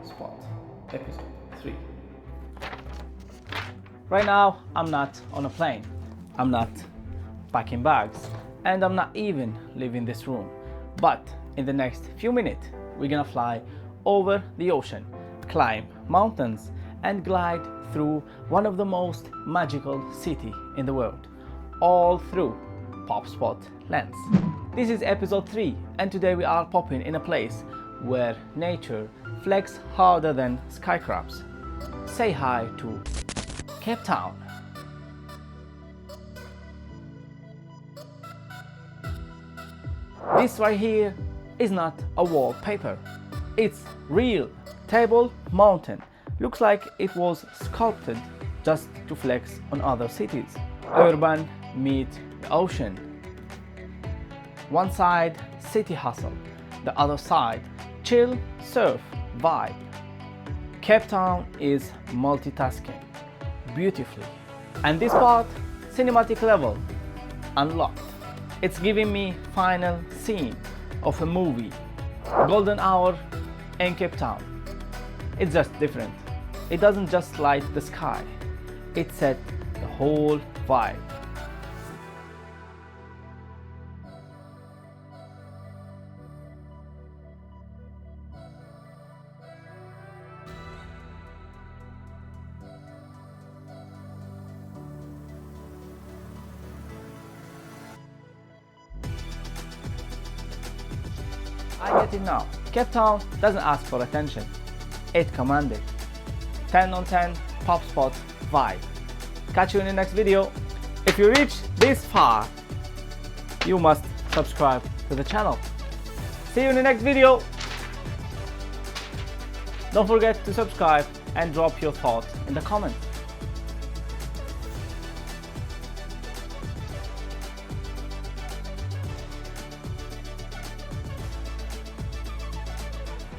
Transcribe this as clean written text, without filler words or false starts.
Spot, Episode 3. Right now, I'm not on a plane, I'm not packing bags, and I'm not even leaving this room. But in the next few minutes, we're gonna fly over the ocean, climb mountains, and glide through one of the most magical cities in the world, all through Pop Spot lens. This is episode 3, and today we are popping in a place where nature flex harder than skyscrapers. Say hi to Cape Town. This right here is not a wallpaper. It's real. Table Mountain looks like it was sculpted just to flex on other cities. Urban meet the ocean. One side city hustle, the other side chill surf vibe. Cape Town is multitasking beautifully, and this part cinematic level unlocked. It's giving me final scene of a movie, golden hour in Cape Town. It's just different. It doesn't just light the sky, it set the whole vibe. I get it now. Cape Town doesn't ask for attention. It commanded. 10 on 10 Pop Spot vibe. Catch you in the next video. If you reach this far, you must subscribe to the channel. See you in the next video. Don't forget to subscribe and drop your thoughts in the comments.